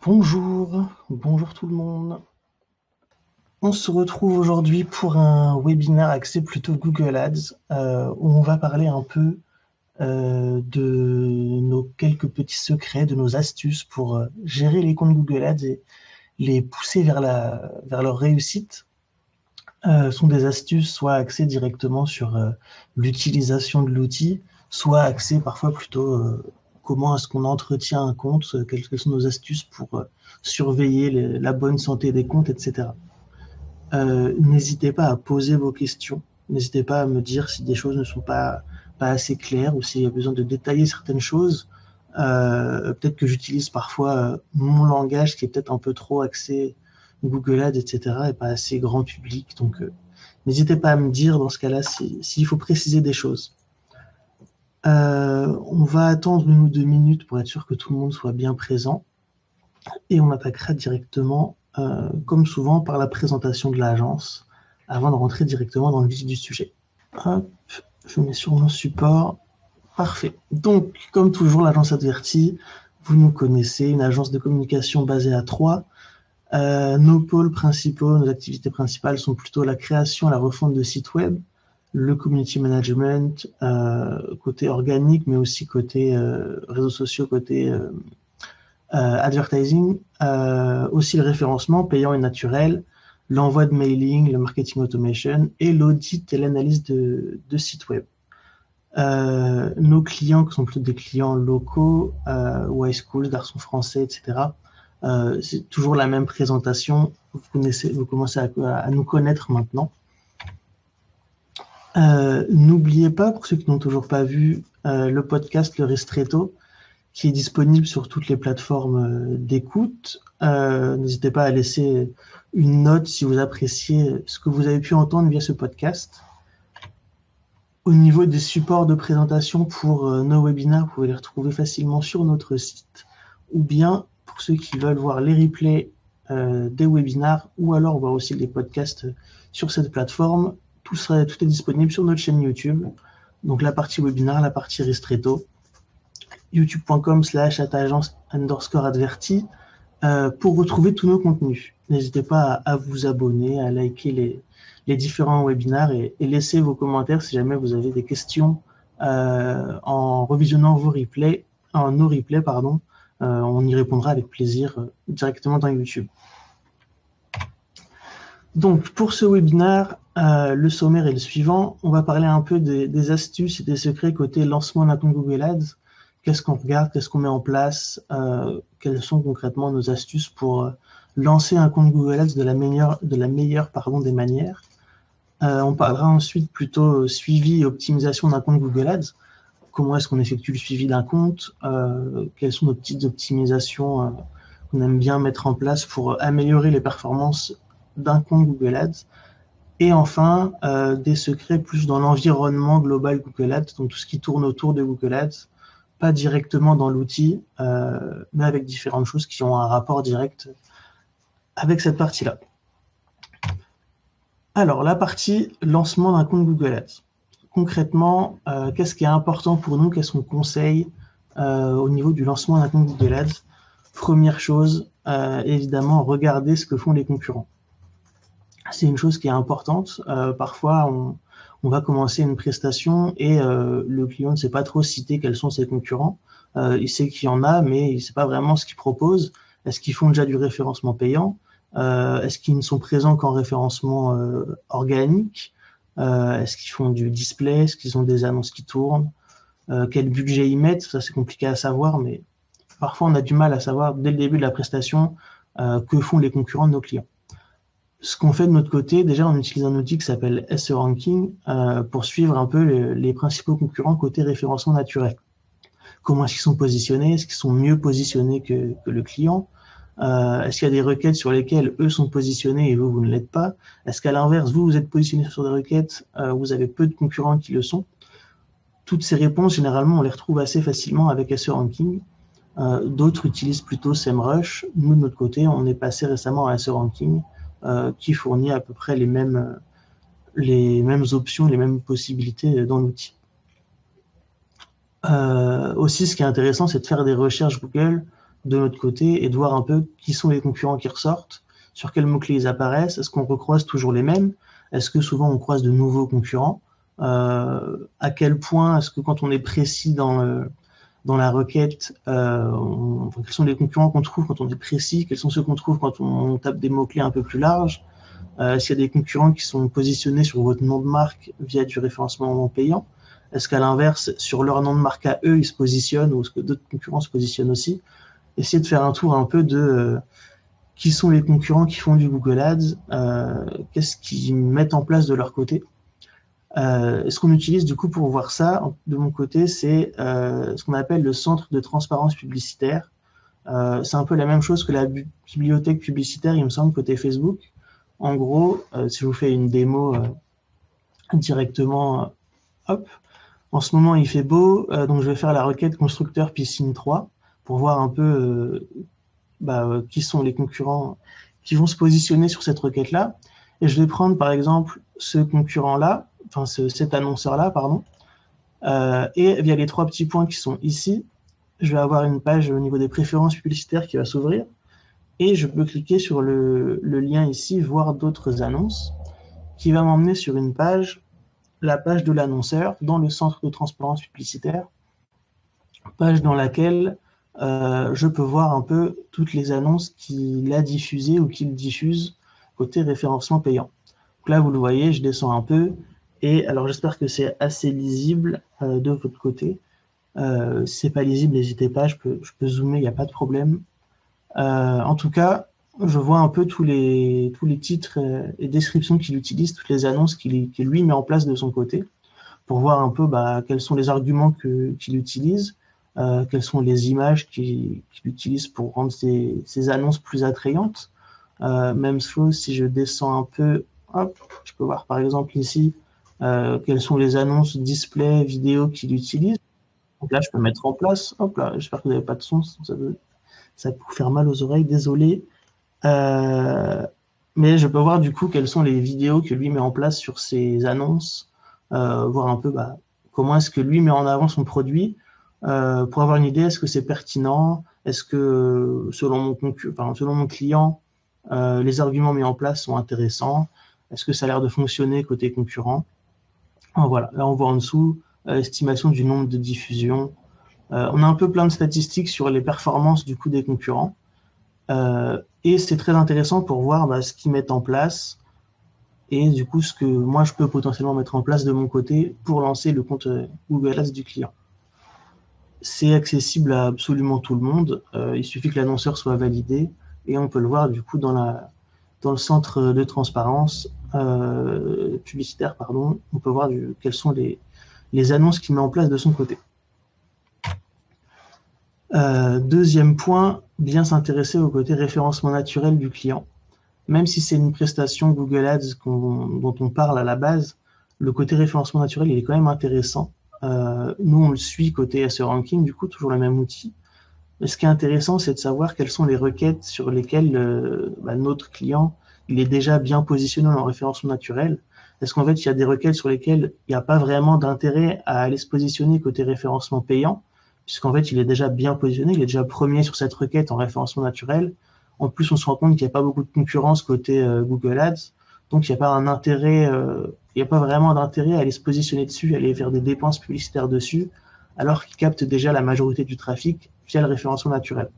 Bonjour tout le monde. On se retrouve aujourd'hui pour un webinaire axé plutôt Google Ads, où on va parler un peu de nos quelques petits secrets, de nos astuces pour gérer les comptes Google Ads et les pousser vers leur réussite. Sont des astuces soit axées directement sur l'utilisation de l'outil, soit axées parfois plutôt comment est-ce qu'on entretient un compte, quelles sont nos astuces pour surveiller la bonne santé des comptes, etc. N'hésitez pas à poser vos questions, n'hésitez pas à me dire si des choses ne sont pas assez claires ou s'il y a besoin de détailler certaines choses. Peut-être que j'utilise parfois mon langage qui est peut-être un peu trop axé Google Ads, etc., et pas assez grand public. Donc, n'hésitez pas à me dire dans ce cas-là s'il faut préciser des choses. On va attendre 1 ou 2 minutes pour être sûr que tout le monde soit bien présent. Et on attaquera directement, comme souvent, par la présentation de l'agence, avant de rentrer directement dans le vif du sujet. Hop, je mets sur mon support. Parfait. Donc, comme toujours, l'agence Adverti, vous nous connaissez, une agence de communication basée à Troyes. Nos pôles principaux, nos activités principales sont plutôt la création et la refonte de sites web, le community management, côté organique, mais aussi côté réseaux sociaux, côté advertising, aussi le référencement payant et naturel, l'envoi de mailing, le marketing automation et l'audit et l'analyse de sites web. Nos clients, qui sont plutôt des clients locaux, ou high schools, garçons français, etc., c'est toujours la même présentation. Vous commencez à nous connaître maintenant. N'oubliez pas, pour ceux qui n'ont toujours pas vu, le podcast Le Ristretto, qui est disponible sur toutes les plateformes d'écoute. N'hésitez pas à laisser une note si vous appréciez ce que vous avez pu entendre via ce podcast. Au niveau des supports de présentation pour nos webinaires, vous pouvez les retrouver facilement sur notre site, ou bien pour ceux qui veulent voir les replays des webinaires, ou alors voir aussi les podcasts sur cette plateforme, tout est disponible sur notre chaîne YouTube. Donc la partie webinaire, la partie Ristretto, youtube.com/agence_adverti pour retrouver tous nos contenus. N'hésitez pas à vous abonner, à liker les différents webinaires et laisser vos commentaires si jamais vous avez des questions en revisionnant nos replays, on y répondra avec plaisir directement dans YouTube. Donc, pour ce webinaire, le sommaire est le suivant. On va parler un peu des astuces et des secrets côté lancement d'un compte Google Ads. Qu'est-ce qu'on regarde, qu'est-ce qu'on met en place, quelles sont concrètement nos astuces pour lancer un compte Google Ads de la meilleure des manières. On parlera ensuite plutôt suivi et optimisation d'un compte Google Ads. Comment est-ce qu'on effectue le suivi d'un compte, quelles sont nos petites optimisations qu'on aime bien mettre en place pour améliorer les performances d'un compte Google Ads. Et enfin, des secrets plus dans l'environnement global Google Ads, donc tout ce qui tourne autour de Google Ads, pas directement dans l'outil, mais avec différentes choses qui ont un rapport direct avec cette partie-là. Alors, la partie lancement d'un compte Google Ads. Concrètement, qu'est-ce qui est important pour nous? Qu'est-ce qu'on conseille au niveau du lancement d'un compte Google Ads? Première chose, évidemment, regarder ce que font les concurrents. C'est une chose qui est importante. Parfois, on va commencer une prestation et le client ne sait pas trop citer quels sont ses concurrents. Il sait qu'il y en a, mais il ne sait pas vraiment ce qu'ils proposent. Est-ce qu'ils font déjà du référencement payant? Est-ce qu'ils ne sont présents qu'en référencement organique? Est-ce qu'ils font du display? Est-ce qu'ils ont des annonces qui tournent? Quel budget ils mettent? Ça, c'est compliqué à savoir, mais parfois, on a du mal à savoir dès le début de la prestation que font les concurrents de nos clients. Ce qu'on fait de notre côté, déjà, on utilise un outil qui s'appelle SEO Ranking pour suivre un peu les principaux concurrents côté référencement naturel. Comment est-ce qu'ils sont positionnés? Est-ce qu'ils sont mieux positionnés que le client? Est-ce qu'il y a des requêtes sur lesquelles eux sont positionnés et vous ne l'êtes pas? Est-ce qu'à l'inverse, vous êtes positionné sur des requêtes, vous avez peu de concurrents qui le sont? Toutes ces réponses, généralement, on les retrouve assez facilement avec SEO Ranking. D'autres utilisent plutôt SEMrush. Nous, de notre côté, on est passé récemment à SEO Ranking, qui fournit à peu près les mêmes options, les mêmes possibilités dans l'outil. Aussi, ce qui est intéressant, c'est de faire des recherches Google de notre côté et de voir un peu qui sont les concurrents qui ressortent, sur quels mots-clés ils apparaissent, est-ce qu'on recroise toujours les mêmes, est-ce que souvent on croise de nouveaux concurrents, à quel point est-ce que quand on est précis dans la requête, quels sont les concurrents qu'on trouve quand on est précis, quels sont ceux qu'on trouve quand on tape des mots-clés un peu plus larges, s'il y a des concurrents qui sont positionnés sur votre nom de marque via du référencement payant, est-ce qu'à l'inverse, sur leur nom de marque à eux, ils se positionnent ou est-ce que d'autres concurrents se positionnent aussi? Essayer de faire un tour un peu de qui sont les concurrents qui font du Google Ads, qu'est-ce qu'ils mettent en place de leur côté. Ce qu'on utilise du coup pour voir ça, de mon côté, c'est ce qu'on appelle le centre de transparence publicitaire. C'est un peu la même chose que la bibliothèque publicitaire, il me semble, côté Facebook. En gros, si je vous fais une démo directement, hop, en ce moment il fait beau, donc je vais faire la requête constructeur piscine 3 pour voir un peu qui sont les concurrents qui vont se positionner sur cette requête-là. Et je vais prendre par exemple ce concurrent-là, enfin cet annonceur-là, pardon, et via les 3 petits points qui sont ici, je vais avoir une page au niveau des préférences publicitaires qui va s'ouvrir, et je peux cliquer sur le lien ici, voir d'autres annonces, qui va m'emmener sur une page, la page de l'annonceur, dans le centre de transparence publicitaire, page dans laquelle je peux voir un peu toutes les annonces qu'il a diffusées ou qu'il diffuse côté référencement payant. Donc là, vous le voyez, je descends un peu, et alors j'espère que c'est assez lisible de votre côté. Si c'est pas lisible, n'hésitez pas, je peux zoomer, il n'y a pas de problème. En tout cas, je vois un peu tous les titres et descriptions qu'il utilise, toutes les annonces qu'il lui met en place de son côté, pour voir un peu quels sont les arguments qu'il utilise, quelles sont les images qu'il utilise pour rendre ses annonces plus attrayantes. Même chose, si je descends un peu, hop, je peux voir par exemple ici quelles sont les annonces display vidéo qu'il utilise. Donc là, je peux mettre en place, hop là, j'espère que vous n'avez pas de son, ça peut vous faire mal aux oreilles, désolé. Mais je peux voir du coup quelles sont les vidéos que lui met en place sur ses annonces, voir un peu comment est-ce que lui met en avant son produit, pour avoir une idée, est-ce que c'est pertinent, est-ce que selon mon client, les arguments mis en place sont intéressants, est-ce que ça a l'air de fonctionner côté concurrent. Voilà, là on voit en dessous estimation du nombre de diffusions. On a un peu plein de statistiques sur les performances du coup des concurrents. Et c'est très intéressant pour voir ce qu'ils mettent en place et du coup ce que moi je peux potentiellement mettre en place de mon côté pour lancer le compte Google Ads du client. C'est accessible à absolument tout le monde, il suffit que l'annonceur soit validé et on peut le voir du coup dans le centre de transparence publicitaire, on peut voir quelles sont les annonces qu'il met en place de son côté. Deuxième point, bien s'intéresser au côté référencement naturel du client. Même si c'est une prestation Google Ads dont on parle à la base, le côté référencement naturel, il est quand même intéressant. Nous, on le suit côté SEO Ranking, du coup, toujours le même outil. Mais ce qui est intéressant, c'est de savoir quelles sont les requêtes sur lesquelles notre client il est déjà bien positionné en référencement naturel. Est-ce qu'en fait, il y a des requêtes sur lesquelles il n'y a pas vraiment d'intérêt à aller se positionner côté référencement payant, puisqu'en fait, il est déjà bien positionné, il est déjà premier sur cette requête en référencement naturel. En plus, on se rend compte qu'il n'y a pas beaucoup de concurrence côté Google Ads, donc il n'y a pas un intérêt, il n'y a pas vraiment d'intérêt à aller se positionner dessus, à aller faire des dépenses publicitaires dessus, alors qu'il capte déjà la majorité du trafic via le référencement naturel.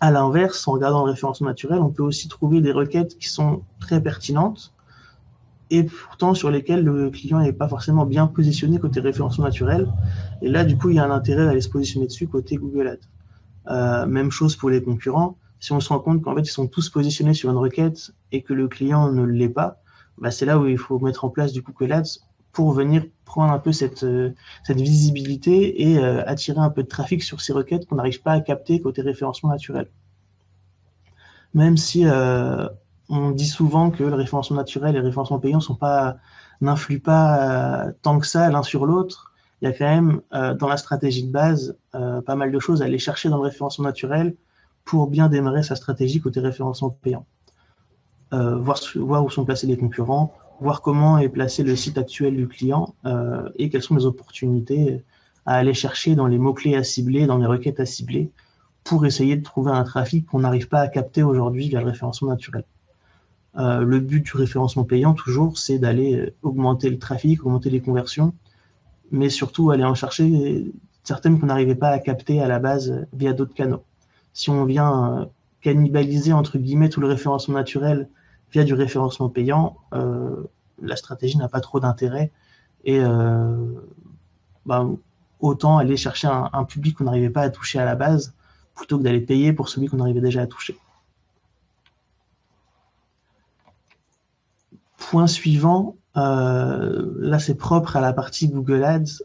À l'inverse, en regardant le référencement naturel, on peut aussi trouver des requêtes qui sont très pertinentes et pourtant sur lesquelles le client n'est pas forcément bien positionné côté référencement naturel. Et là, du coup, il y a un intérêt d'aller se positionner dessus côté Google Ads. Même chose pour les concurrents. Si on se rend compte qu'en fait, ils sont tous positionnés sur une requête et que le client ne l'est pas, c'est là où il faut mettre en place du Google Ads pour venir prendre un peu cette visibilité et attirer un peu de trafic sur ces requêtes qu'on n'arrive pas à capter côté référencement naturel. Même si on dit souvent que le référencement naturel et le référencement payant n'influent pas tant que ça l'un sur l'autre, il y a quand même dans la stratégie de base pas mal de choses à aller chercher dans le référencement naturel pour bien démarrer sa stratégie côté référencement payant. Voir où sont placés les concurrents, voir comment est placé le site actuel du client et quelles sont les opportunités à aller chercher dans les mots-clés à cibler, dans les requêtes à cibler pour essayer de trouver un trafic qu'on n'arrive pas à capter aujourd'hui via le référencement naturel. Le but du référencement payant, toujours, c'est d'aller augmenter le trafic, augmenter les conversions, mais surtout aller en chercher certaines qu'on n'arrivait pas à capter à la base via d'autres canaux. Si on vient cannibaliser, entre guillemets, tout le référencement naturel via du référencement payant, la stratégie n'a pas trop d'intérêt et autant aller chercher un public qu'on n'arrivait pas à toucher à la base plutôt que d'aller payer pour celui qu'on arrivait déjà à toucher. Point suivant, là c'est propre à la partie Google Ads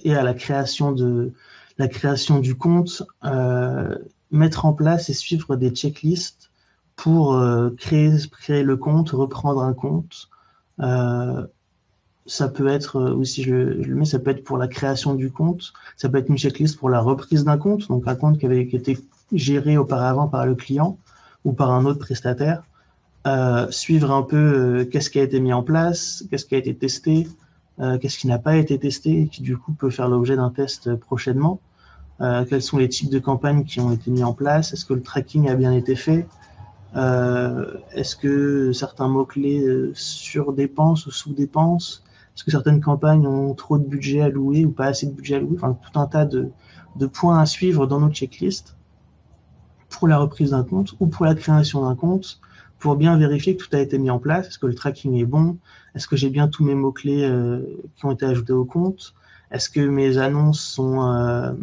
et à la création du compte, mettre en place et suivre des checklists pour créer le compte, reprendre un compte. Ça peut être, ou si je le mets, ça peut être pour la création du compte, ça peut être une checklist pour la reprise d'un compte, donc un compte qui avait été géré auparavant par le client ou par un autre prestataire. Suivre un peu qu'est-ce qui a été mis en place, qu'est-ce qui a été testé, qu'est-ce qui n'a pas été testé et qui du coup peut faire l'objet d'un test prochainement. Quels sont les types de campagnes qui ont été mis en place, est-ce que le tracking a bien été fait, est-ce que certains mots-clés sur-dépensent ou sous-dépensent, est-ce que certaines campagnes ont trop de budget alloué ou pas assez de budget alloué, enfin tout un tas de points à suivre dans nos checklists pour la reprise d'un compte ou pour la création d'un compte, pour bien vérifier que tout a été mis en place, est-ce que le tracking est bon, est-ce que j'ai bien tous mes mots-clés qui ont été ajoutés au compte, est-ce que mes annonces sont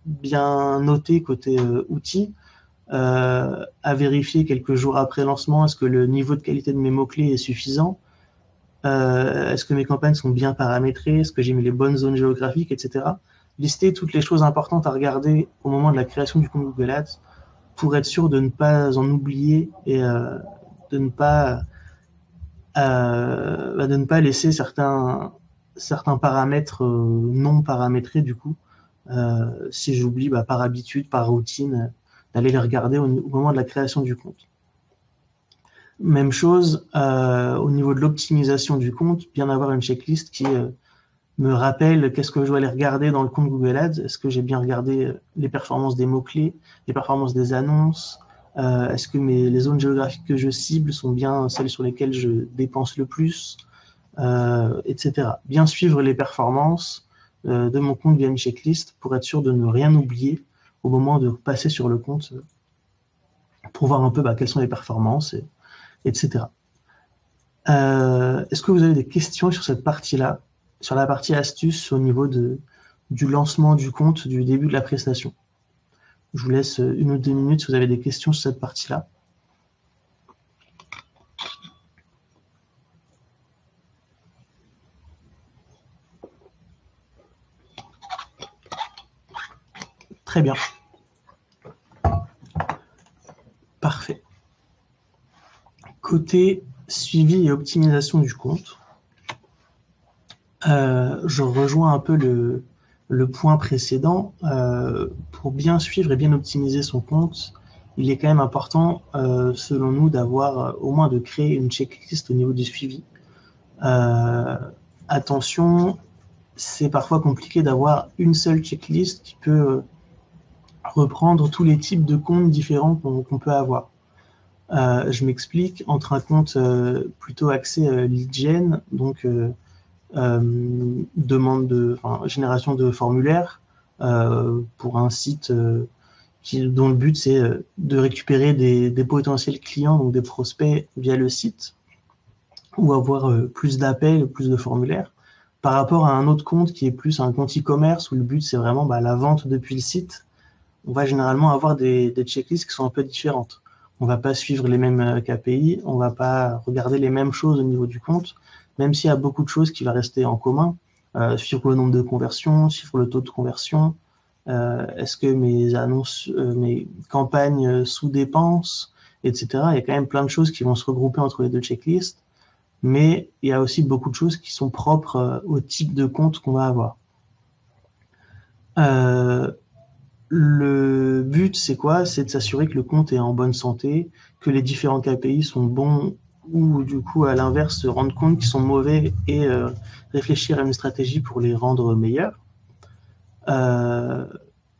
bien notées côté outils, à vérifier quelques jours après lancement, est-ce que le niveau de qualité de mes mots-clés est suffisant, est-ce que mes campagnes sont bien paramétrées, est-ce que j'ai mis les bonnes zones géographiques, etc. Lister toutes les choses importantes à regarder au moment de la création du compte Google Ads pour être sûr de ne pas en oublier et de ne pas laisser certains paramètres non paramétrés du coup. Si j'oublie par habitude, par routine, d'aller les regarder au moment de la création du compte. Même chose au niveau de l'optimisation du compte, bien avoir une checklist qui me rappelle qu'est-ce que je dois aller regarder dans le compte Google Ads. Est-ce que j'ai bien regardé les performances des mots-clés, les performances des annonces, est-ce que les zones géographiques que je cible sont bien celles sur lesquelles je dépense le plus, etc. Bien suivre les performances de mon compte via une checklist pour être sûr de ne rien oublier au moment de passer sur le compte pour voir un peu quelles sont les performances, etc. Est-ce que vous avez des questions sur cette partie-là, sur la partie astuce au niveau du lancement du compte, du début de la prestation? Je vous laisse 1 ou 2 minutes si vous avez des questions sur cette partie-là. Très bien. Parfait. Côté suivi et optimisation du compte, je rejoins un peu le point précédent. Pour bien suivre et bien optimiser son compte, il est quand même important, selon nous, d'avoir au moins de créer une checklist au niveau du suivi. Attention, c'est parfois compliqué d'avoir une seule checklist qui peut reprendre tous les types de comptes différents qu'on peut avoir. Je m'explique, entre un compte plutôt axé lead gen, donc génération de formulaires pour un site dont le but c'est de récupérer des potentiels clients, donc des prospects via le site, ou avoir plus d'appels, plus de formulaires, par rapport à un autre compte qui est plus un compte e-commerce où le but c'est vraiment la vente depuis le site. On va généralement avoir des checklists qui sont un peu différentes. On va pas suivre les mêmes KPI, on va pas regarder les mêmes choses au niveau du compte, même s'il y a beaucoup de choses qui vont rester en commun, suivre le nombre de conversions, suivre le taux de conversion, est-ce que mes annonces, mes campagnes sous-dépensent, etc. Il y a quand même plein de choses qui vont se regrouper entre les deux checklists, mais il y a aussi beaucoup de choses qui sont propres au type de compte qu'on va avoir. Le but, c'est quoi? C'est de s'assurer que le compte est en bonne santé, que les différents KPI sont bons ou du coup, à l'inverse, se rendre compte qu'ils sont mauvais et réfléchir à une stratégie pour les rendre meilleurs.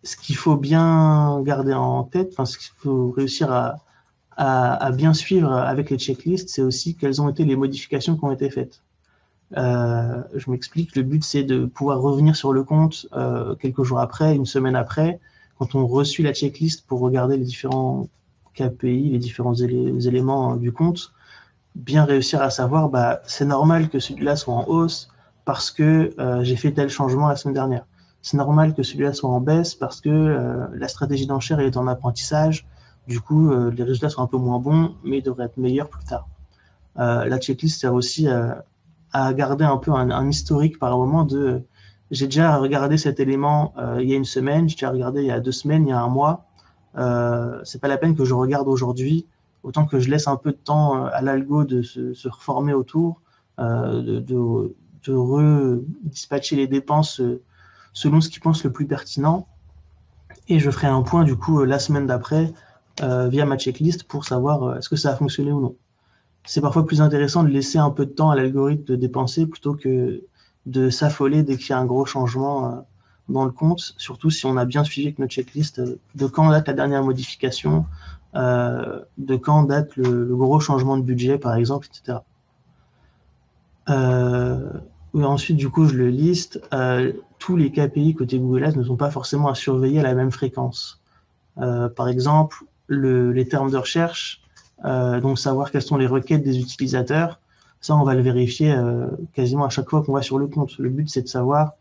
ce qu'il faut bien garder en tête, enfin, ce qu'il faut réussir à bien suivre avec les checklists, c'est aussi quelles ont été les modifications qui ont été faites. Je m'explique, le but c'est de pouvoir revenir sur le compte quelques jours après, une semaine après, quand on reçut la checklist pour regarder les différents KPI, les différents éléments du compte, bien réussir à savoir, bah, c'est normal que celui-là soit en hausse parce que j'ai fait tel changement la semaine dernière. C'est normal que celui-là soit en baisse parce que la stratégie d'enchère est en apprentissage. Du coup, les résultats sont un peu moins bons, mais ils devraient être meilleurs plus tard. La checklist sert aussi à garder un peu un historique par moment de j'ai déjà regardé cet élément il y a une semaine, j'ai déjà regardé il y a 2 semaines, il y a un mois. C'est pas la peine que je regarde aujourd'hui, autant que je laisse un peu de temps à l'algo de se reformer autour, de redispatcher les dépenses selon ce qu'il pense le plus pertinent. Et je ferai un point du coup la semaine d'après via ma checklist pour savoir est-ce que ça a fonctionné ou non. C'est parfois plus intéressant de laisser un peu de temps à l'algorithme de dépenser plutôt que de s'affoler dès qu'il y a un gros changement dans le compte, surtout si on a bien suivi avec notre checklist de quand date la dernière modification, de quand date le gros changement de budget, par exemple, etc. Ensuite, du coup, je le liste. Tous les KPI côté Google Ads ne sont pas forcément à surveiller à la même fréquence. Par exemple, les termes de recherche, donc savoir quelles sont les requêtes des utilisateurs, ça on va le vérifier quasiment à chaque fois qu'on va sur le compte. Le but c'est de savoir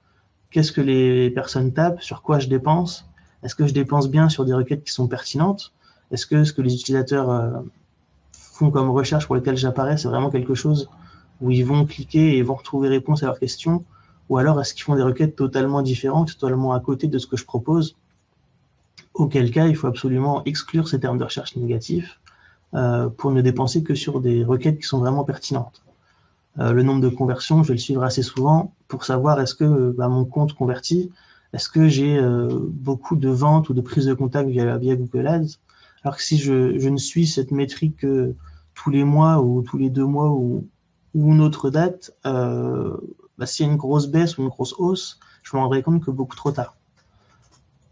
qu'est-ce que les personnes tapent, sur quoi je dépense, est-ce que je dépense bien sur des requêtes qui sont pertinentes, est-ce que ce que les utilisateurs font comme recherche pour lesquelles j'apparais, c'est vraiment quelque chose où ils vont cliquer et vont retrouver réponse à leurs questions, ou alors est-ce qu'ils font des requêtes totalement différentes, totalement à côté de ce que je propose, auquel cas il faut absolument exclure ces termes de recherche négatifs pour ne dépenser que sur des requêtes qui sont vraiment pertinentes. Le nombre de conversions, je vais le suivre assez souvent pour savoir est-ce que mon compte convertit, est-ce que j'ai beaucoup de ventes ou de prises de contact via Google Ads, alors que si je ne suis cette métrique que tous les mois ou tous les 2 mois ou une autre date, s'il y a une grosse baisse ou une grosse hausse, je me rendrai compte que beaucoup trop tard.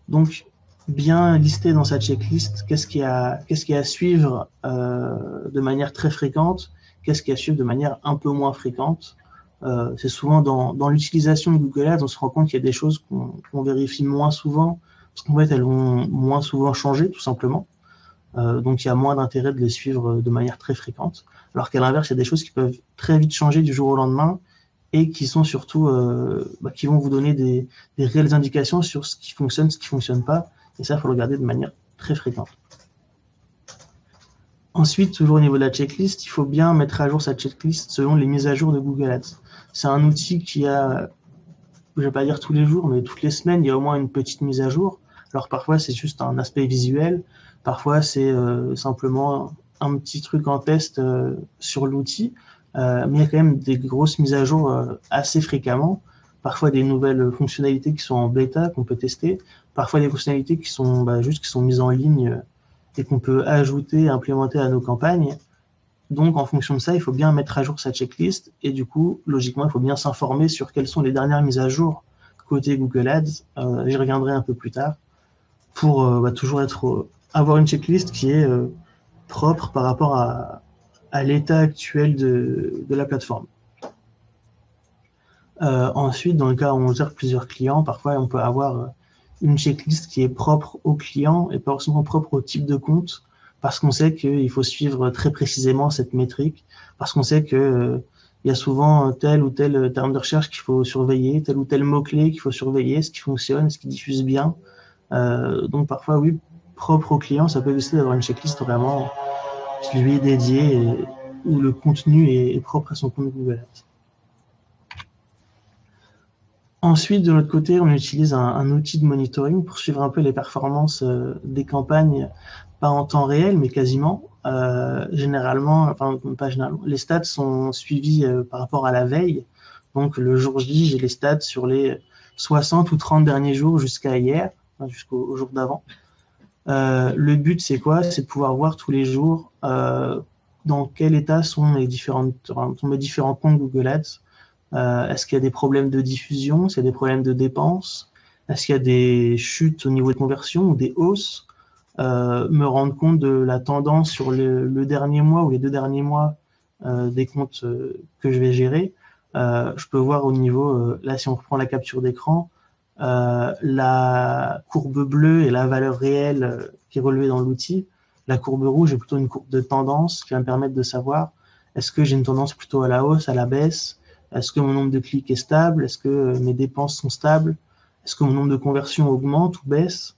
Donc, bien lister dans sa checklist qu'est-ce qu'il y a à suivre de manière très fréquente, qu'est-ce qu'il y a à suivre de manière un peu moins fréquente. C'est souvent dans l'utilisation de Google Ads, on se rend compte qu'il y a des choses qu'on vérifie moins souvent, parce qu'en fait, elles vont moins souvent changer, tout simplement. Donc, il y a moins d'intérêt de les suivre de manière très fréquente. Alors qu'à l'inverse, il y a des choses qui peuvent très vite changer du jour au lendemain et qui sont surtout, qui vont vous donner des réelles indications sur ce qui fonctionne, ce qui ne fonctionne pas. Et ça, il faut le regarder de manière très fréquente. Ensuite, toujours au niveau de la checklist, il faut bien mettre à jour sa checklist selon les mises à jour de Google Ads. C'est un outil qui a, je ne vais pas dire tous les jours, mais toutes les semaines, il y a au moins une petite mise à jour. Alors parfois, c'est juste un aspect visuel. Parfois, c'est simplement un petit truc en test sur l'outil. Mais il y a quand même des grosses mises à jour assez fréquemment. Parfois des nouvelles fonctionnalités qui sont en bêta, qu'on peut tester. Parfois des fonctionnalités qui sont qui sont mises en ligne et qu'on peut ajouter, implémenter à nos campagnes. Donc, en fonction de ça, il faut bien mettre à jour sa checklist. Et du coup, logiquement, il faut bien s'informer sur quelles sont les dernières mises à jour côté Google Ads. J'y reviendrai un peu plus tard pour toujours avoir une checklist qui est propre par rapport à l'état actuel de la plateforme. Ensuite, dans le cas où on gère plusieurs clients, parfois on peut avoir une checklist qui est propre au client et pas forcément propre au type de compte, parce qu'on sait qu'il faut suivre très précisément cette métrique, parce qu'on sait que il y a souvent tel ou tel terme de recherche qu'il faut surveiller, tel ou tel mot-clé qu'il faut surveiller, ce qui fonctionne, ce qui diffuse bien. Donc parfois, oui, propre au client, ça peut décider d'avoir une checklist vraiment qui lui est dédiée où le contenu est propre à son compte Google Ads. Ensuite, de notre côté, on utilise un outil de monitoring pour suivre un peu les performances des campagnes, pas en temps réel, mais quasiment. Généralement, les stats sont suivis par rapport à la veille. Donc, le jour J, j'ai les stats sur les 60 ou 30 derniers jours jusqu'à hier, jusqu'au jour d'avant. Le but, c'est quoi? C'est de pouvoir voir tous les jours dans quel état sont mes différents comptes Google Ads. Est-ce qu'il y a des problèmes de diffusion? S'il y a des problèmes de dépenses? Est-ce qu'il y a des chutes au niveau de conversion ou des hausses? Me rendre compte de la tendance sur le dernier mois ou les 2 derniers mois des comptes que je vais gérer. Je peux voir au niveau, là si on reprend la capture d'écran, la courbe bleue est la valeur réelle qui est relevée dans l'outil. La courbe rouge est plutôt une courbe de tendance qui va me permettre de savoir est-ce que j'ai une tendance plutôt à la hausse, à la baisse, est-ce que mon nombre de clics est stable, est-ce que mes dépenses sont stables, est-ce que mon nombre de conversions augmente ou baisse.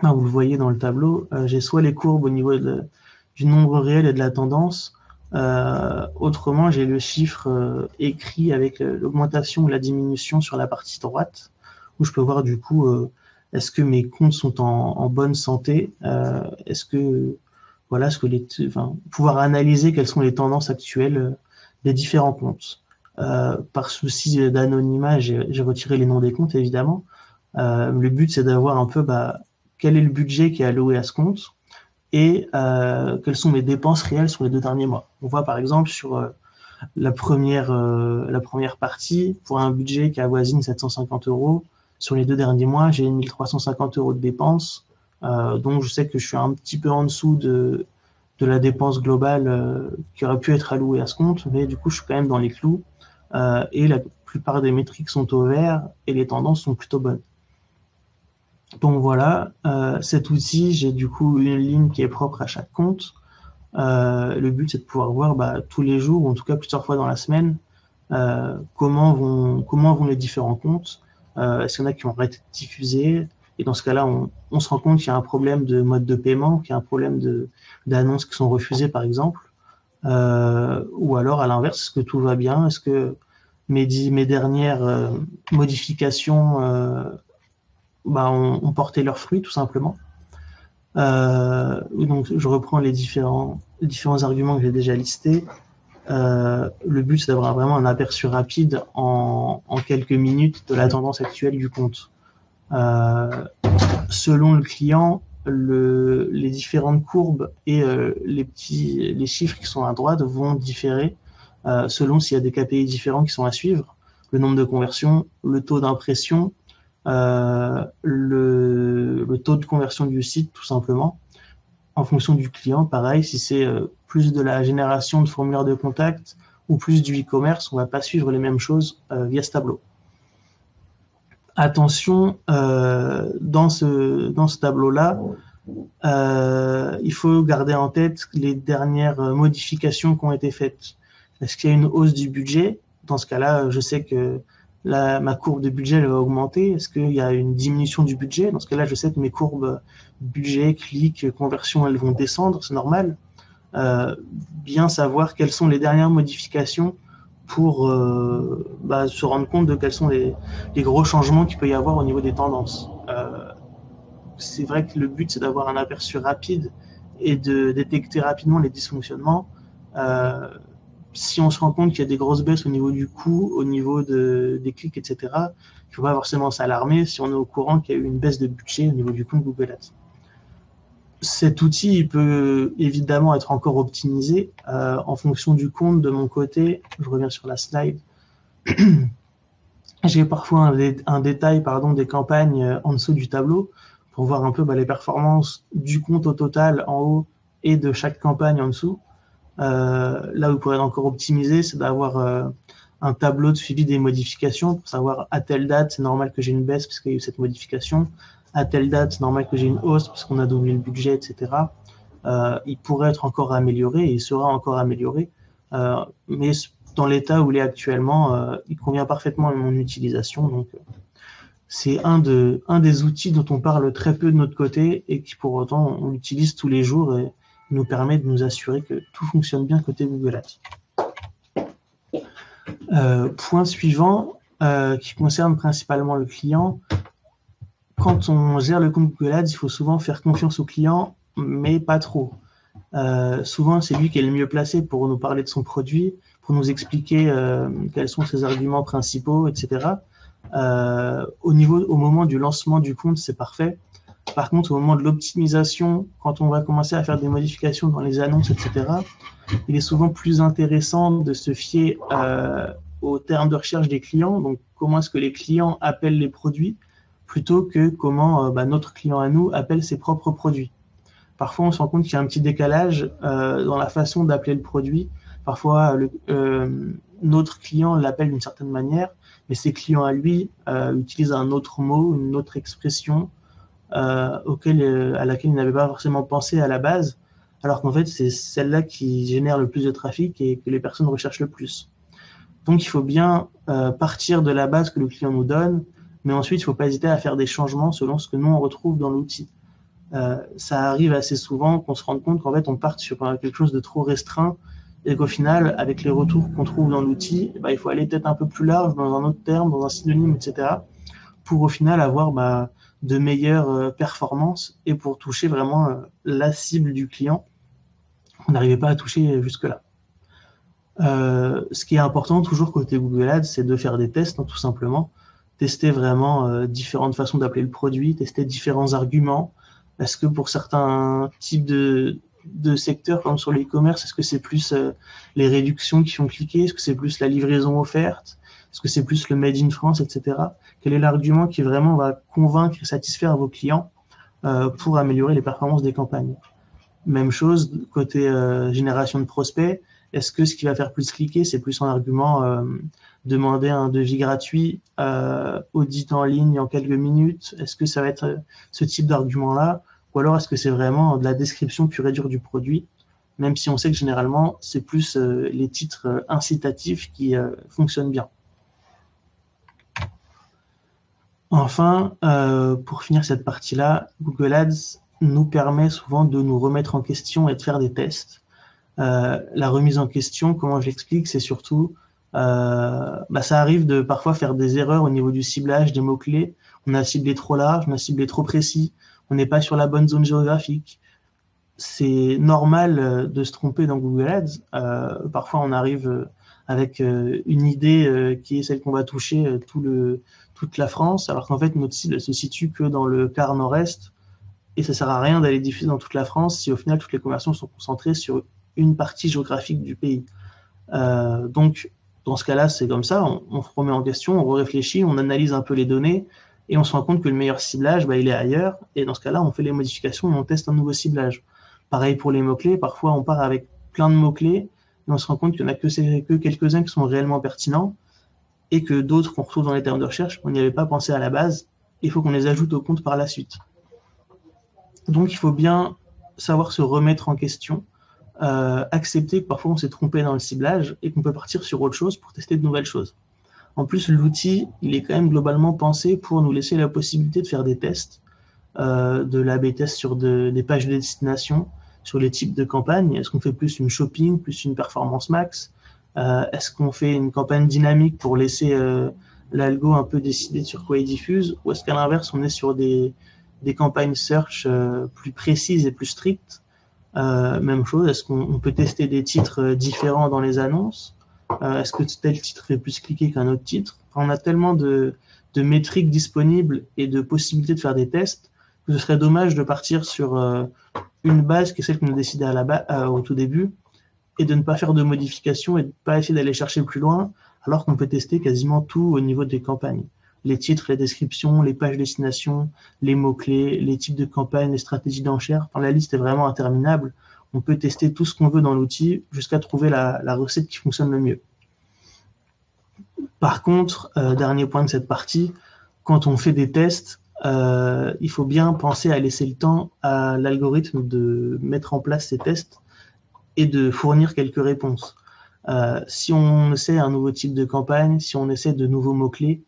Ah, vous le voyez dans le tableau, j'ai soit les courbes au niveau du nombre réel et de la tendance, autrement j'ai le chiffre écrit avec l'augmentation ou la diminution sur la partie droite, où je peux voir du coup est-ce que mes comptes sont en bonne santé, est-ce que voilà, pouvoir analyser quelles sont les tendances actuelles des différents comptes. Par souci d'anonymat, j'ai retiré les noms des comptes évidemment. Le but c'est d'avoir un peu quel est le budget qui est alloué à ce compte et quelles sont mes dépenses réelles sur les 2 derniers mois. On voit par exemple sur la première partie, pour un budget qui avoisine 750 €, sur les 2 derniers mois, j'ai 1350 € de dépenses, donc je sais que je suis un petit peu en dessous de la dépense globale qui aurait pu être allouée à ce compte, mais du coup je suis quand même dans les clous et la plupart des métriques sont au vert et les tendances sont plutôt bonnes. Donc voilà, cet outil, j'ai du coup une ligne qui est propre à chaque compte. Le but, c'est de pouvoir voir tous les jours, ou en tout cas plusieurs fois dans la semaine, comment vont les différents comptes. Est-ce qu'il y en a qui ont arrêté de diffuser? Et dans ce cas-là, on se rend compte qu'il y a un problème de mode de paiement, qu'il y a un problème d'annonces qui sont refusées, par exemple. Ou alors, à l'inverse, est-ce que tout va bien? Est-ce que mes dernières modifications ont porté leurs fruits, tout simplement. Donc, je reprends les différents arguments que j'ai déjà listés. Le but, c'est d'avoir vraiment un aperçu rapide en quelques minutes de la tendance actuelle du compte. Selon le client, les différentes courbes et les chiffres qui sont à droite vont différer selon s'il y a des KPI différents qui sont à suivre, le nombre de conversions, le taux d'impression, le taux de conversion du site, tout simplement. En fonction du client, pareil, si c'est plus de la génération de formulaires de contact ou plus du e-commerce, on ne va pas suivre les mêmes choses via ce tableau. Attention, dans ce tableau-là, il faut garder en tête les dernières modifications qui ont été faites. Est-ce qu'il y a une hausse du budget? Dans ce cas-là, je sais que ma courbe de budget elle va augmenter. Est-ce qu'il y a une diminution du budget? Dans ce cas-là, je sais que mes courbes budget, clic, conversion, elles vont descendre, c'est normal. Bien savoir quelles sont les dernières modifications pour se rendre compte de quels sont les gros changements qu'il peut y avoir au niveau des tendances. C'est vrai que le but, c'est d'avoir un aperçu rapide et de détecter rapidement les dysfonctionnements. Si on se rend compte qu'il y a des grosses baisses au niveau du coût, au niveau des clics, etc., il ne faut pas forcément s'alarmer si on est au courant qu'il y a eu une baisse de budget au niveau du compte Google Ads. Cet outil il peut évidemment être encore optimisé en fonction du compte. De mon côté, je reviens sur la slide, j'ai parfois un détail des campagnes en dessous du tableau pour voir un peu les performances du compte au total en haut et de chaque campagne en dessous. Là où vous pourrez encore optimiser, c'est d'avoir un tableau de suivi des modifications pour savoir à telle date, c'est normal que j'ai une baisse parce qu'il y a eu cette modification. À telle date, c'est normal que j'ai une hausse parce qu'on a doublé le budget, etc. Il pourrait être encore amélioré et il sera encore amélioré. Mais dans l'état où il est actuellement, il convient parfaitement à mon utilisation. Donc, c'est un des outils dont on parle très peu de notre côté et qui pour autant on l'utilise tous les jours et nous permet de nous assurer que tout fonctionne bien côté Google Ads. Point suivant qui concerne principalement le client. Quand on gère le compte Google Ads, il faut souvent faire confiance au client, mais pas trop. Souvent, c'est lui qui est le mieux placé pour nous parler de son produit, pour nous expliquer quels sont ses arguments principaux, etc. Au moment du lancement du compte, c'est parfait. Par contre, au moment de l'optimisation, quand on va commencer à faire des modifications dans les annonces, etc., il est souvent plus intéressant de se fier aux termes de recherche des clients. Donc, comment est-ce que les clients appellent les produits plutôt que comment notre client à nous appelle ses propres produits. Parfois, on se rend compte qu'il y a un petit décalage dans la façon d'appeler le produit. Parfois, notre client l'appelle d'une certaine manière, mais ses clients à lui utilisent un autre mot, une autre expression à laquelle il n'avait pas forcément pensé à la base, alors qu'en fait, c'est celle-là qui génère le plus de trafic et que les personnes recherchent le plus. Donc, il faut bien partir de la base que le client nous donne, mais ensuite, il ne faut pas hésiter à faire des changements selon ce que nous, on retrouve dans l'outil. Ça arrive assez souvent qu'on se rende compte qu'en fait, on part sur quelque chose de trop restreint et qu'au final, avec les retours qu'on trouve dans l'outil, il faut aller peut-être un peu plus large dans un autre terme, dans un synonyme, etc., pour au final avoir de meilleures performances et pour toucher vraiment la cible du client qu'on n'arrivait pas à toucher jusque-là. Ce qui est important toujours côté Google Ads, c'est de faire des tests, tout simplement. Tester vraiment différentes façons d'appeler le produit, tester différents arguments. Est-ce que pour certains types de secteurs, comme sur l'e-commerce, est-ce que c'est plus les réductions qui font cliquer? Est-ce que c'est plus la livraison offerte? Est-ce que c'est plus le Made in France, etc. Quel est l'argument qui vraiment va convaincre et satisfaire vos clients pour améliorer les performances des campagnes? Même chose, côté génération de prospects, est-ce que ce qui va faire plus cliquer, c'est plus un argument demander un devis gratuit, audit en ligne en quelques minutes? Est-ce que ça va être ce type d'argument-là? Ou alors est-ce que c'est vraiment de la description pure et dure du produit? Même si on sait que généralement, c'est plus les titres incitatifs qui fonctionnent bien. Enfin, pour finir cette partie-là, Google Ads nous permet souvent de nous remettre en question et de faire des tests. La remise en question, comment je l'explique, c'est surtout, ça arrive de parfois faire des erreurs au niveau du ciblage des mots-clés. On a ciblé trop large, on a ciblé trop précis, on n'est pas sur la bonne zone géographique. C'est normal de se tromper dans Google Ads. Parfois, on arrive avec une idée qui est celle qu'on va toucher toute la France, alors qu'en fait, notre cible elle se situe que dans le quart nord-est, et ça sert à rien d'aller diffuser dans toute la France si au final, toutes les conversions sont concentrées sur une partie géographique du pays. Donc, dans ce cas-là, c'est comme ça, on se remet en question, on réfléchit, on analyse un peu les données, et on se rend compte que le meilleur ciblage, il est ailleurs, et dans ce cas-là, on fait les modifications et on teste un nouveau ciblage. Pareil pour les mots-clés, parfois on part avec plein de mots-clés, et on se rend compte qu'il n'y en a que quelques-uns qui sont réellement pertinents, et que d'autres qu'on retrouve dans les termes de recherche, on n'y avait pas pensé à la base, il faut qu'on les ajoute au compte par la suite. Donc il faut bien savoir se remettre en question, accepter que parfois on s'est trompé dans le ciblage et qu'on peut partir sur autre chose pour tester de nouvelles choses. En plus, l'outil, il est quand même globalement pensé pour nous laisser la possibilité de faire des tests, de l'A/B test sur des pages de destination, sur les types de campagnes. Est-ce qu'on fait plus une shopping, plus une performance max? Est-ce qu'on fait une campagne dynamique pour laisser l'algo un peu décider sur quoi il diffuse? Ou est-ce qu'à l'inverse, on est sur des campagnes search plus précises et plus strictes? Même chose, est-ce qu'on peut tester des titres différents dans les annonces? Est-ce que tel titre fait plus cliquer qu'un autre titre? On a tellement de métriques disponibles et de possibilités de faire des tests que ce serait dommage de partir sur une base qui est celle qu'on a décidée au tout début et de ne pas faire de modifications et de ne pas essayer d'aller chercher plus loin alors qu'on peut tester quasiment tout au niveau des campagnes. Les titres, les descriptions, les pages destination, les mots-clés, les types de campagnes, les stratégies d'enchères. Enfin, la liste est vraiment interminable. On peut tester tout ce qu'on veut dans l'outil jusqu'à trouver la recette qui fonctionne le mieux. Par contre, dernier point de cette partie, quand on fait des tests, il faut bien penser à laisser le temps à l'algorithme de mettre en place ces tests et de fournir quelques réponses. Si on essaie un nouveau type de campagne, si on essaie de nouveaux mots-clés,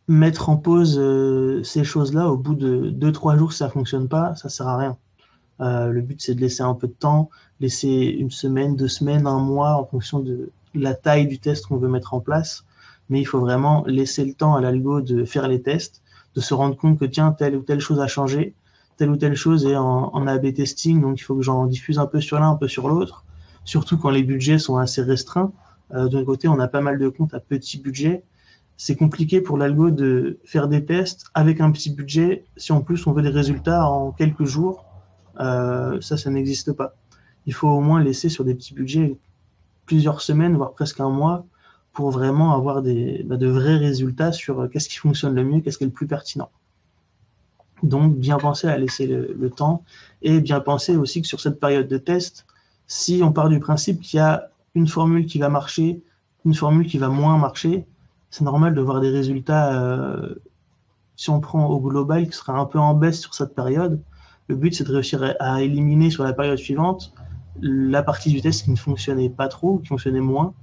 mettre en pause ces choses-là au bout de 2-3 jours, si ça ne fonctionne pas, ça ne sert à rien. Le but, c'est de laisser un peu de temps, laisser une semaine, 2 semaines, un mois, en fonction de la taille du test qu'on veut mettre en place. Mais il faut vraiment laisser le temps à l'algo de faire les tests, de se rendre compte que tiens, telle ou telle chose a changé, telle ou telle chose est en A/B testing, donc il faut que j'en diffuse un peu sur l'un, un peu sur l'autre, surtout quand les budgets sont assez restreints. D'un côté, on a pas mal de comptes à petit budget. C'est compliqué pour l'algo de faire des tests avec un petit budget si en plus on veut des résultats en quelques jours. Ça n'existe pas. Il faut au moins laisser sur des petits budgets plusieurs semaines, voire presque un mois, pour vraiment avoir de vrais résultats sur qu'est-ce qui fonctionne le mieux, qu'est-ce qui est le plus pertinent. Donc, bien penser à laisser le temps et bien penser aussi que sur cette période de test, si on part du principe qu'il y a une formule qui va marcher, une formule qui va moins marcher, c'est normal de voir des résultats, si on prend au global, qui sera un peu en baisse sur cette période. Le but, c'est de réussir à éliminer sur la période suivante la partie du test qui ne fonctionnait pas trop, qui fonctionnait moins,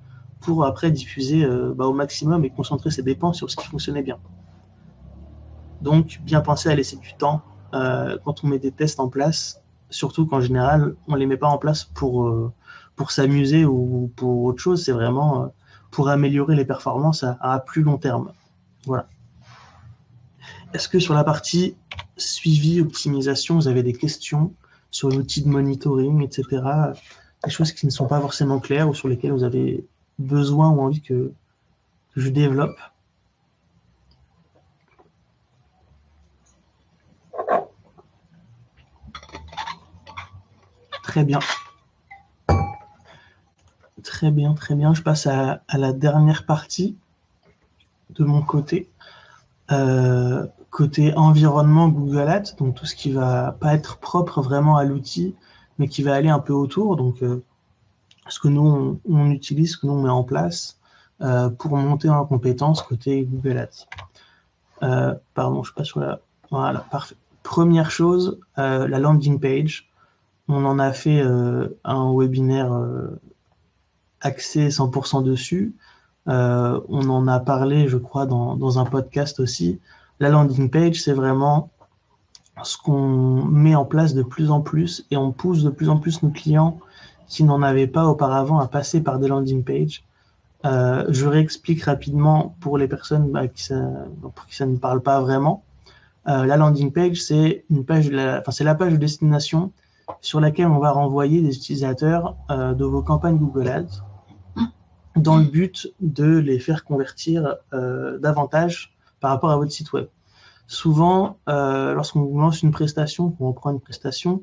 pour après diffuser au maximum et concentrer ses dépenses sur ce qui fonctionnait bien. Donc, bien penser à laisser du temps quand on met des tests en place, surtout qu'en général, on ne les met pas en place pour s'amuser ou pour autre chose, c'est vraiment pour améliorer les performances à plus long terme. Voilà. Est-ce que sur la partie suivi, optimisation, vous avez des questions sur l'outil de monitoring, etc., des choses qui ne sont pas forcément claires ou sur lesquelles vous avez besoin ou envie que je développe? Très bien. Très bien, très bien. Je passe à la dernière partie de mon côté. Côté environnement Google Ads, donc tout ce qui va pas être propre vraiment à l'outil, mais qui va aller un peu autour. Donc, ce que nous, on utilise, ce que nous, on met en place pour monter en compétence côté Google Ads. Pardon, je passe sur la... Voilà, parfait. Première chose, la landing page. On en a fait un webinaire axé 100% dessus. On en a parlé, je crois, dans un podcast aussi. La landing page, c'est vraiment ce qu'on met en place de plus en plus et on pousse de plus en plus nos clients qui n'en avaient pas auparavant à passer par des landing pages. Je réexplique rapidement pour les personnes pour qui ça ne parle pas vraiment. La landing page, c'est c'est la page de destination sur laquelle on va renvoyer des utilisateurs de vos campagnes Google Ads dans le but de les faire convertir davantage par rapport à votre site web. Souvent, lorsqu'on lance une prestation, qu'on reprend une prestation,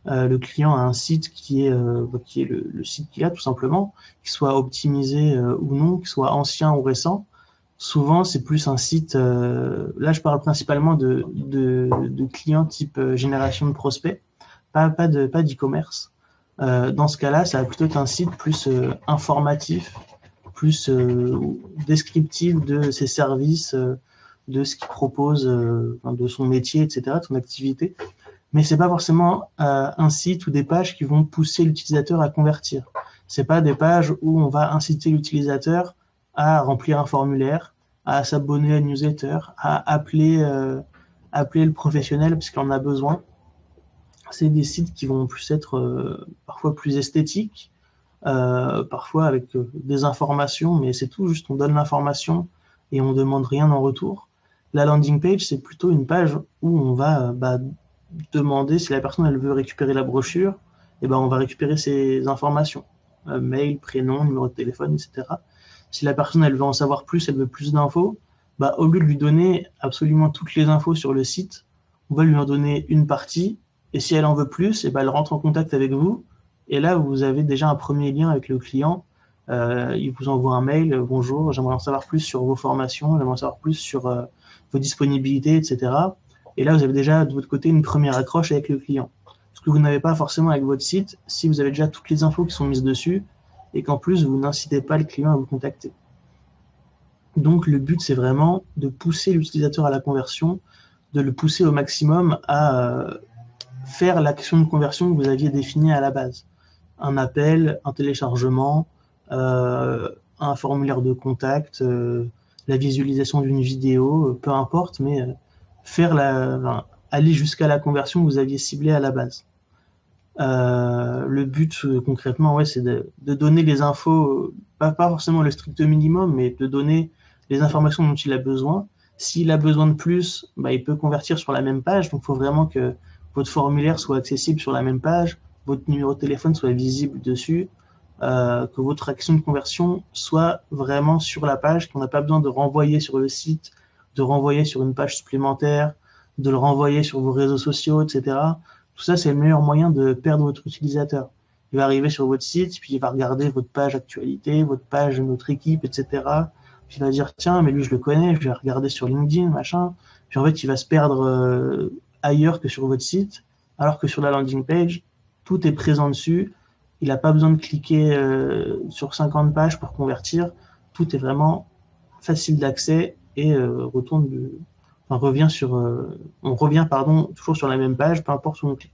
le client a un site qui est le site qu'il a tout simplement, qu'il soit optimisé ou non, qu'il soit ancien ou récent. Souvent, c'est plus un site, là je parle principalement de clients type génération de prospects, pas d'e-commerce. Dans ce cas-là, ça va plutôt être un site plus informatif, plus descriptif de ses services, de ce qu'il propose, de son métier, etc., de son activité. Mais c'est pas forcément un site ou des pages qui vont pousser l'utilisateur à convertir. C'est pas des pages où on va inciter l'utilisateur à remplir un formulaire, à s'abonner à une newsletter, à appeler le professionnel parce qu'il en a besoin. C'est des sites qui vont plus être parfois plus esthétiques, parfois avec des informations, mais c'est tout, juste on donne l'information et on demande rien en retour. La landing page, c'est plutôt une page où on va demander si la personne elle veut récupérer la brochure, et on va récupérer ses informations, mail, prénom, numéro de téléphone, etc. Si la personne elle veut en savoir plus, elle veut plus d'infos, au lieu de lui donner absolument toutes les infos sur le site, on va lui en donner une partie, et si elle en veut plus, elle rentre en contact avec vous, et là vous avez déjà un premier lien avec le client. Il vous envoie un mail, bonjour, j'aimerais en savoir plus sur vos formations, j'aimerais en savoir plus sur vos disponibilités, etc. Et là, vous avez déjà de votre côté une première accroche avec le client. Ce que vous n'avez pas forcément avec votre site, si vous avez déjà toutes les infos qui sont mises dessus et qu'en plus, vous n'incitez pas le client à vous contacter. Donc, le but, c'est vraiment de pousser l'utilisateur à la conversion, de le pousser au maximum à faire l'action de conversion que vous aviez définie à la base. Un appel, un téléchargement, un formulaire de contact, la visualisation d'une vidéo, peu importe, mais aller jusqu'à la conversion que vous aviez ciblée à la base. Le but concrètement, c'est de donner les infos, pas forcément le strict minimum, mais de donner les informations dont il a besoin. S'il a besoin de plus, il peut convertir sur la même page, donc il faut vraiment que votre formulaire soit accessible sur la même page, votre numéro de téléphone soit visible dessus, que votre action de conversion soit vraiment sur la page, qu'on n'a pas besoin de renvoyer sur le site, de renvoyer sur une page supplémentaire, de le renvoyer sur vos réseaux sociaux, etc. Tout ça, c'est le meilleur moyen de perdre votre utilisateur. Il va arriver sur votre site, puis il va regarder votre page actualité, votre page notre équipe, etc. Puis il va dire, tiens, mais lui, je le connais, je vais regarder sur LinkedIn, machin. Puis en fait, il va se perdre ailleurs que sur votre site, alors que sur la landing page, tout est présent dessus. Il n'a pas besoin de cliquer sur 50 pages pour convertir. Tout est vraiment facile d'accès et on revient toujours sur la même page, peu importe où on clique.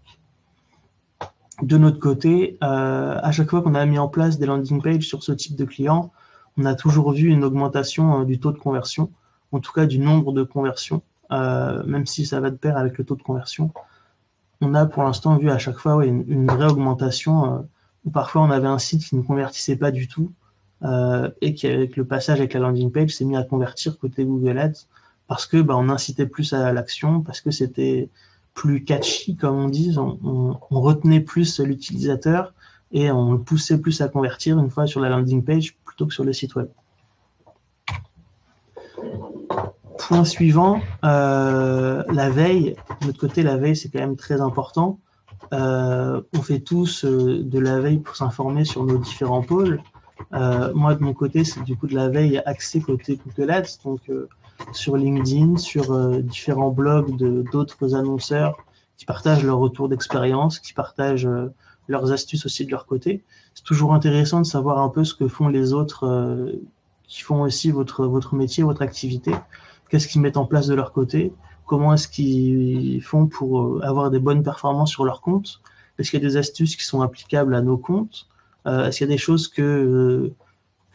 De notre côté, à chaque fois qu'on a mis en place des landing pages sur ce type de client, on a toujours vu une augmentation du taux de conversion, en tout cas du nombre de conversions, même si ça va de pair avec le taux de conversion. On a pour l'instant vu à chaque fois une vraie augmentation, où parfois on avait un site qui ne convertissait pas du tout, et qui, avec le passage avec la landing page, s'est mis à convertir côté Google Ads, parce que on incitait plus à l'action, parce que c'était plus catchy, comme on dit, on retenait plus l'utilisateur et on le poussait plus à convertir une fois sur la landing page plutôt que sur le site web. Point suivant, la veille. De notre côté, la veille, c'est quand même très important. On fait tous de la veille pour s'informer sur nos différents pôles. Moi, de mon côté, c'est du coup de la veille axée côté Google Ads, donc sur LinkedIn, sur différents blogs d'autres annonceurs qui partagent leur retour d'expérience, qui partagent leurs astuces aussi de leur côté. C'est toujours intéressant de savoir un peu ce que font les autres qui font aussi votre métier, votre activité. Qu'est-ce qu'ils mettent en place de leur côté? Comment est-ce qu'ils font pour avoir des bonnes performances sur leur compte? Est-ce qu'il y a des astuces qui sont applicables à nos comptes? Est-ce qu'il y a des choses que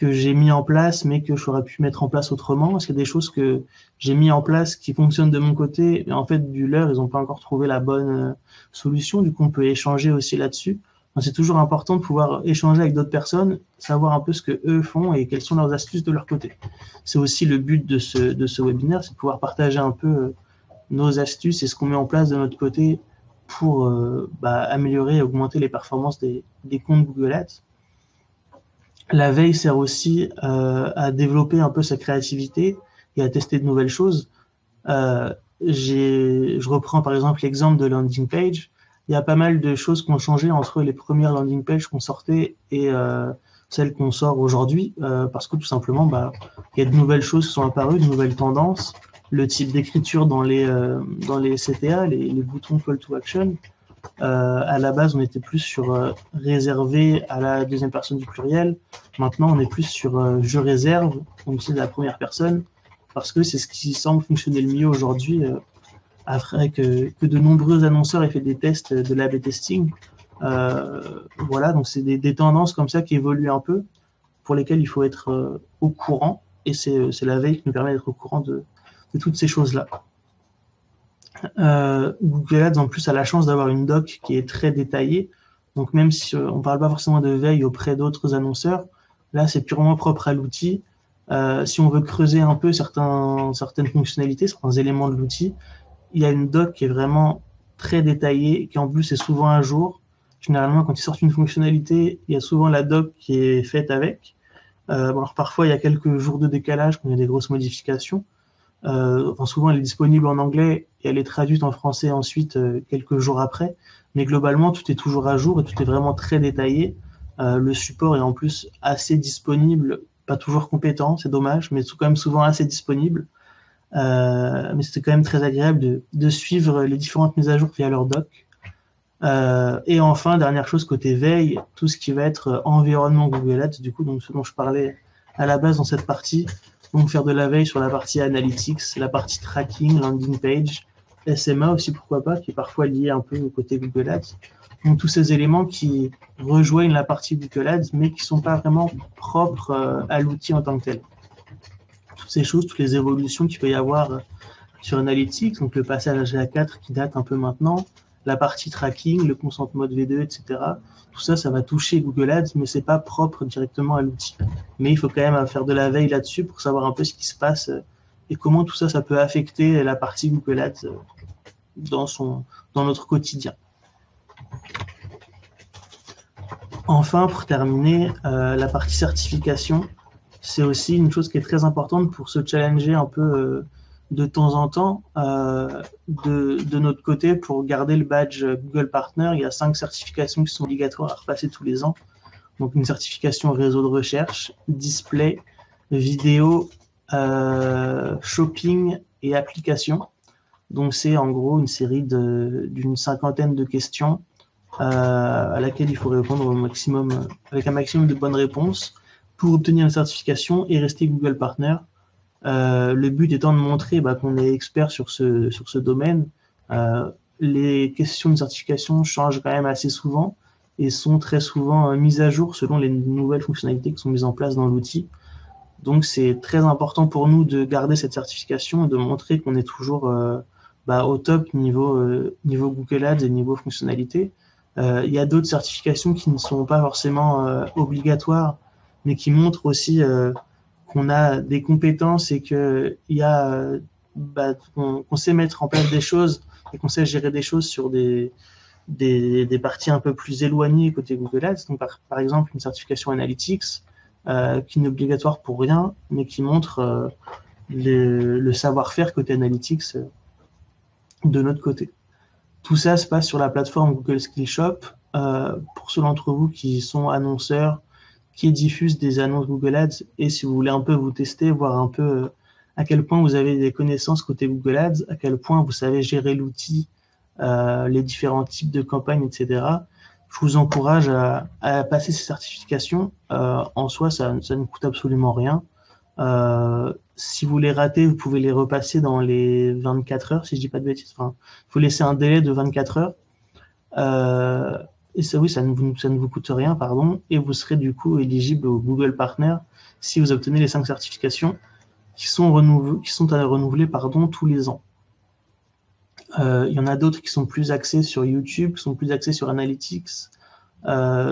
j'ai mis en place, mais que j'aurais pu mettre en place autrement? Est-ce qu'il y a des choses que j'ai mis en place qui fonctionnent de mon côté, mais en fait, du leur, ils n'ont pas encore trouvé la bonne solution. Du coup, on peut échanger aussi là-dessus. C'est toujours important de pouvoir échanger avec d'autres personnes, savoir un peu ce que eux font et quelles sont leurs astuces de leur côté. C'est aussi le but de ce webinaire, c'est de pouvoir partager un peu nos astuces et ce qu'on met en place de notre côté pour améliorer et augmenter les performances des comptes Google Ads. La veille sert aussi à développer un peu sa créativité et à tester de nouvelles choses. Je reprends par exemple l'exemple de landing page. Il y a pas mal de choses qui ont changé entre les premières landing pages qu'on sortait et celles qu'on sort aujourd'hui, parce que tout simplement, il y a de nouvelles choses qui sont apparues, de nouvelles tendances. Le type d'écriture dans les CTA, les boutons call to action. À la base, on était plus sur réservé à la deuxième personne du pluriel. Maintenant, on est plus sur je réserve, on utilise la première personne, parce que c'est ce qui semble fonctionner le mieux aujourd'hui, après que de nombreux annonceurs aient fait des tests de l'A/B testing. Voilà, donc c'est des tendances comme ça qui évoluent un peu, pour lesquelles il faut être au courant, et c'est la veille qui nous permet d'être au courant de toutes ces choses-là. Google Ads en plus a la chance d'avoir une doc qui est très détaillée, donc même si on ne parle pas forcément de veille auprès d'autres annonceurs, là c'est purement propre à l'outil. Si on veut creuser un peu certaines fonctionnalités, certains éléments de l'outil, il y a une doc qui est vraiment très détaillée, qui en plus est souvent à jour. Généralement, quand ils sortent une fonctionnalité, il y a souvent la doc qui est faite avec. Alors parfois, il y a quelques jours de décalage quand il y a des grosses modifications. Souvent, elle est disponible en anglais et elle est traduite en français ensuite quelques jours après. Mais globalement, tout est toujours à jour et tout est vraiment très détaillé. Le support est en plus assez disponible, pas toujours compétent, c'est dommage, mais quand même souvent assez disponible. Mais c'était quand même très agréable de suivre les différentes mises à jour via leur doc. Et enfin, dernière chose côté veille, tout ce qui va être environnement Google Ads, du coup, donc ce dont je parlais à la base dans cette partie, donc faire de la veille sur la partie analytics, la partie tracking, landing page, SMA aussi pourquoi pas, qui est parfois lié un peu au côté Google Ads. Donc tous ces éléments qui rejoignent la partie Google Ads, mais qui ne sont pas vraiment propres à l'outil en tant que tel. Toutes ces choses, toutes les évolutions qu'il peut y avoir sur Analytics, donc le passage à GA4 qui date un peu maintenant, la partie tracking, le consent mode V2, etc. Tout ça, ça va toucher Google Ads, mais c'est pas propre directement à l'outil. Mais il faut quand même faire de la veille là-dessus pour savoir un peu ce qui se passe et comment tout ça, ça peut affecter la partie Google Ads dans notre quotidien. Enfin, pour terminer, la partie certification, c'est aussi une chose qui est très importante pour se challenger un peu de temps en temps, de notre côté, pour garder le badge Google Partner, il y a 5 certifications qui sont obligatoires à repasser tous les ans. Donc une certification réseau de recherche, display, vidéo, shopping et application. Donc c'est en gros une série d'une cinquantaine de questions à laquelle il faut répondre au maximum, avec un maximum de bonnes réponses pour obtenir une certification et rester Google Partner. Le but étant de montrer qu'on est expert sur ce domaine. Les questions de certification changent quand même assez souvent et sont très souvent mises à jour selon les nouvelles fonctionnalités qui sont mises en place dans l'outil. Donc c'est très important pour nous de garder cette certification et de montrer qu'on est toujours au top niveau Google Ads et niveau fonctionnalité. Il y a d'autres certifications qui ne sont pas forcément obligatoires, mais qui montrent aussi qu'on a des compétences et qu'on sait mettre en place des choses et qu'on sait gérer des choses sur des parties un peu plus éloignées côté Google Ads. Donc par exemple, une certification Analytics qui n'est obligatoire pour rien, mais qui montre le savoir-faire côté Analytics de notre côté. Tout ça se passe sur la plateforme Google Skillshop. Pour ceux d'entre vous qui sont annonceurs, qui diffusent des annonces Google Ads, et si vous voulez un peu vous tester, voir un peu à quel point vous avez des connaissances côté Google Ads, à quel point vous savez gérer l'outil, les différents types de campagnes, etc. Je vous encourage à passer ces certifications. En soi, ça ne coûte absolument rien. Si vous les ratez, vous pouvez les repasser dans les 24 heures, si je dis pas de bêtises. Enfin, il faut laisser un délai de 24 heures. Et ça, oui, ça ne vous coûte rien, pardon. Et vous serez du coup éligible au Google Partner si vous obtenez les 5 certifications qui sont à renouveler tous les ans. Il y en a d'autres qui sont plus axés sur YouTube, qui sont plus axés sur Analytics,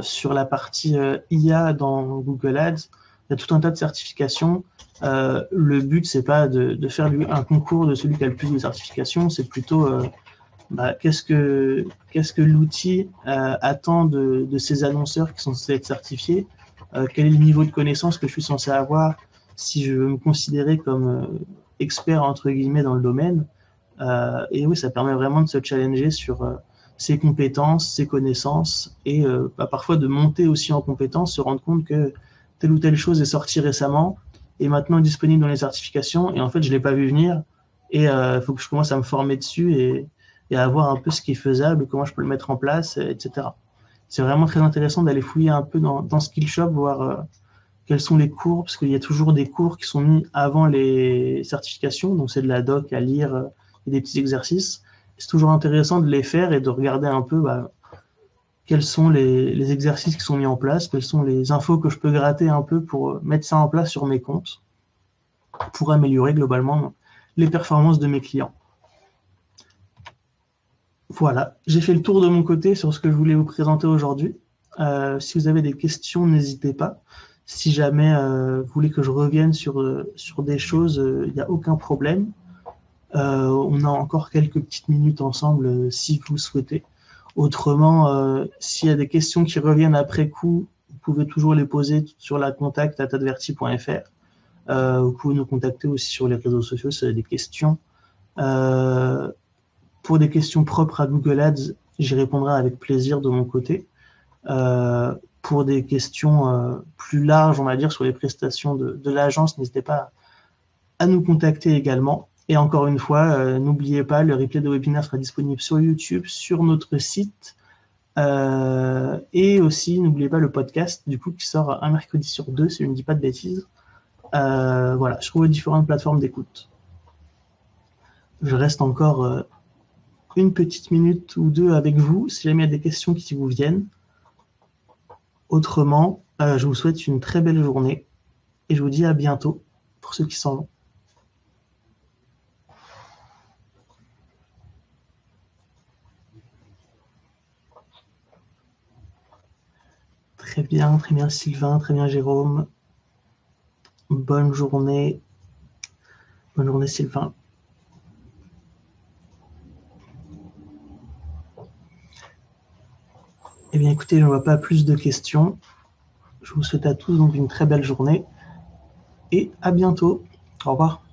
sur la partie IA dans Google Ads. Il y a tout un tas de certifications. Le but, c'est pas de faire un concours de celui qui a le plus de certifications, c'est plutôt qu'est-ce que l'outil attend de ces annonceurs qui sont censés être certifiés, quel est le niveau de connaissance que je suis censé avoir si je veux me considérer comme expert entre guillemets dans le domaine. Et oui, ça permet vraiment de se challenger sur ses compétences, ses connaissances et parfois de monter aussi en compétences, se rendre compte que telle ou telle chose est sortie récemment et maintenant disponible dans les certifications et en fait je l'ai pas vu venir et il faut que je commence à me former dessus et à voir un peu ce qui est faisable, comment je peux le mettre en place, etc. C'est vraiment très intéressant d'aller fouiller un peu dans Skillshop, voir quels sont les cours, parce qu'il y a toujours des cours qui sont mis avant les certifications, donc c'est de la doc à lire et des petits exercices. C'est toujours intéressant de les faire et de regarder un peu quels sont les exercices qui sont mis en place, quelles sont les infos que je peux gratter un peu pour mettre ça en place sur mes comptes, pour améliorer globalement les performances de mes clients. Voilà, j'ai fait le tour de mon côté sur ce que je voulais vous présenter aujourd'hui. Si vous avez des questions, n'hésitez pas. Si jamais vous voulez que je revienne sur des choses, il n'y a aucun problème. On a encore quelques petites minutes ensemble si vous souhaitez. Autrement, s'il y a des questions qui reviennent après coup, vous pouvez toujours les poser sur la contact@adverti.fr. Vous pouvez nous contacter aussi sur les réseaux sociaux si vous avez des questions. Pour des questions propres à Google Ads, j'y répondrai avec plaisir de mon côté. Pour des questions plus larges, on va dire, sur les prestations de l'agence, n'hésitez pas à nous contacter également. Et encore une fois, n'oubliez pas, le replay de webinaire sera disponible sur YouTube, sur notre site. Et aussi, n'oubliez pas le podcast, du coup, qui sort un mercredi sur 2, si je ne dis pas de bêtises. Voilà, je trouve différentes plateformes d'écoute. Je reste encore une petite minute ou deux avec vous, si jamais il y a des questions qui vous viennent. Autrement, je vous souhaite une très belle journée et je vous dis à bientôt pour ceux qui s'en vont. Très bien Sylvain, très bien Jérôme. Bonne journée Sylvain. Eh bien écoutez, je ne vois pas plus de questions. Je vous souhaite à tous donc une très belle journée et à bientôt. Au revoir.